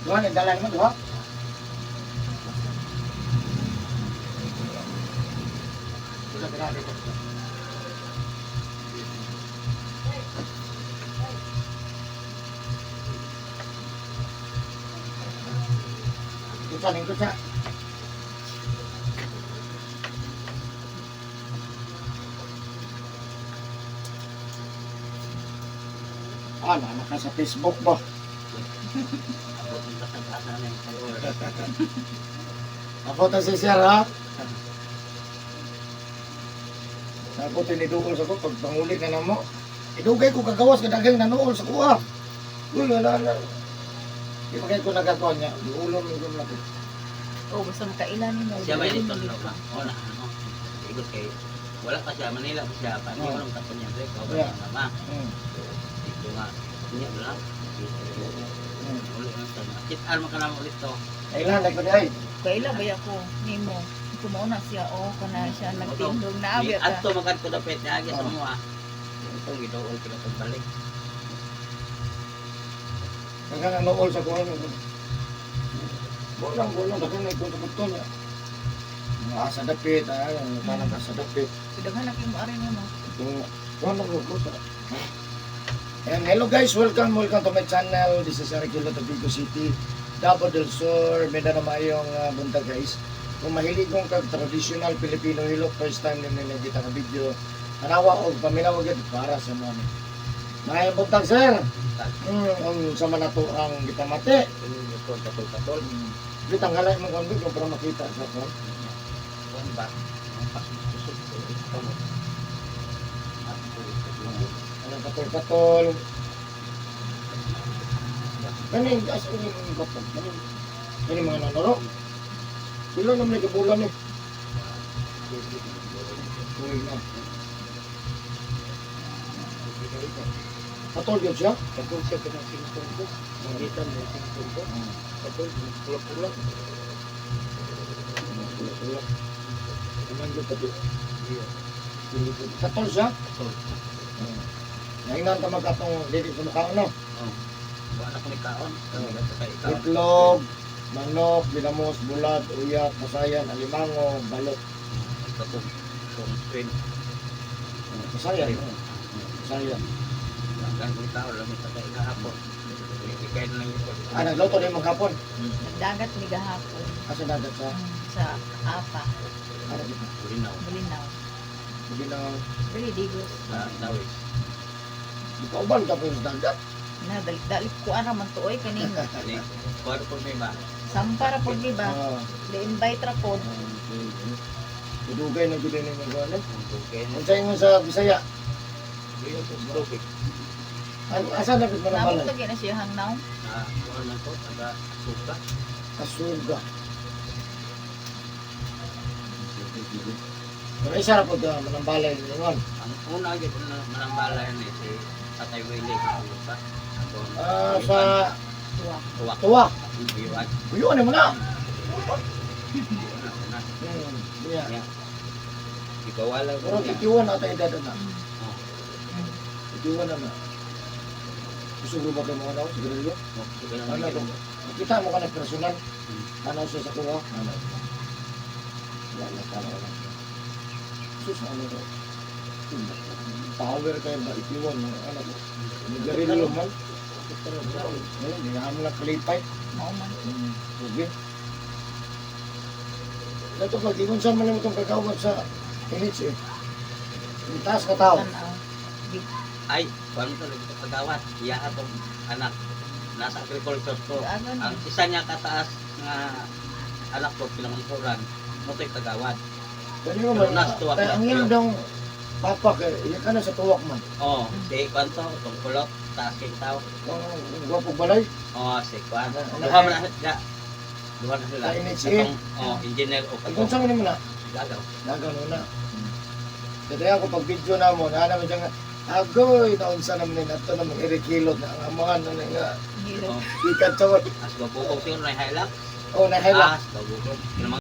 Duha ni dalan mo duha. Sudah berada ko. Ikut sa. Anak ka sa Facebook ba? Ako ta si Sir ha? Ako tiniduol sa ko pag panguli ka na mo. Idugay ko kagawas kadagang nanuol sa kuha. Uy, wala. Di ba kayo ko nagatuan niya? Diulong yung laki. Oh, basta makailan mo. Siya may dito na ba? O na, ano? Igot kay wala pa siya, Manila pa siya. Pani Oh. walang tapon niya, Dre. Kau ba Yeah. yung mama? Ito nga, niya mo lang. Ulit lang ito. Kitaan mo ka naman ulit to. Kailan na ko di ay. Kailan ba ako nimo? Kumauna siya kana siya nagtindog na abi ka. Ato magkanto dapit niya agi sa mga. Ito gidool ko na pagbalik. Kaya nanuol sa kuha niya. Bulang, dagang na ikot sa buto niya. Asa dapit, tanang asa dapit. Daghan na kimo ari nimo. Ano ko sa. And hello guys, welcome to my channel. This is Eric Hilot of Vigo City, Davao del Sur, Mindanao mayong buntag guys. Kung mahilig kong traditional Filipino hilot, first time nyo nilagita ka video, anawa o paminawag ito para sa mga mayang buntag sir. Sa manato ang gipamati. Ito, katol-katol. Bitang halay mo kung bigyan para makita sa ko. Kuan ba? Ang pasok-susok ko. Ito mo. Anong katol-katol. Ganing, as in yung katol. Ganing mga nanaro. Sila naman nagkabulan eh. Uy na. Katol yun siya? Katol siya pinang singkong ko. Magitan mo yung singkong ko. Katol, pulak-pulak. Pulak-pulak. Naman yung katol. Katol siya? Katol. Naingan ka magkatong dito sa mukha ano? Oh. Buwan ako ni Kaon. Kay Kaon. Itlog, manok, binamos, bulat, uyak, masayan, alimango, balot. Ito po. Kung twin. Masayan. Masayan. Hanggang kung tao, lamit na kayo kahapon. Ikay na lang ito. Nagluto na yung maghapon. Dagat ni gahapon Kasi dagat sa sa apa, ano dito? Bulinaw. Bulinaw. Hindi na Dili digos. Sa Dawis. ipauban ka pa yung dagat. Na dalik ko ara man tuoy kanino. Ani, kuwaro po may ba? Sampara pud ni ba? Ah, Le-invite ra pod. Dudugay na gud ni mga ano. Ang bukay na. Unsay mo sa Bisaya? Dito sa Tropik. Asa na bit Namo manabalay? lagi na siya hangnaw. Kuwan man to, taga Suka. Kasuga. Pero isa ra pud manambalay ningon. Ang una gid na manambala ni si Tatay Willie sa Suka. Sa Tuwak. Tuwa. Iwan. Uyo ni mo na. Na. Yeah. Ibawala ko Pero niya. itiwan na tayo dada na. Oh, Itiwan na na. Gusto mo ba kayo mga tao? Siguro yun? oh, sige lang Ano bigyan to? mo. Kita mo ka na personal. Ano siya sa kuha? Ano? Wala ka na. Sus, ano to? Power kayo ba? Itiwan mo. Ano to? Nigarilyo man. Ayun, hindi nga mo lang kalipay. Mao man. Okay. Ito pag ikon saan man naman itong kagawad sa NH eh. Yung taas ka tao. Tanaw. Ay, kuwan to lagi to kagawad. Iya atong anak nasa agriculture to. Ano Ang isa niya kataas nga anak ko pinamangkuran mo to'y kagawad. Ganyan mo Pero man. nasa tuwak Kaya lang ang kayo. iyong daw papa kay iya ka na sa tuwak man. Oh, si kuwan to, itong kulot, taas kay tao. Ang gwapong balay. Oh, si kuwan. Ano? Duha man na sila. Duha na sila. Sa NHA? Itong, oh, engineer o Ikon saan mo na? gagaw. Nagaw na. Kaya ako pag video na mo, naman dyan nga, agoy, naunsa naman nila, ito naman irikilot na ang mga ano na nga, Hilo. Oh, ikat sa wala. as babukog siguro na highlight. Oh, nahila. As babukog.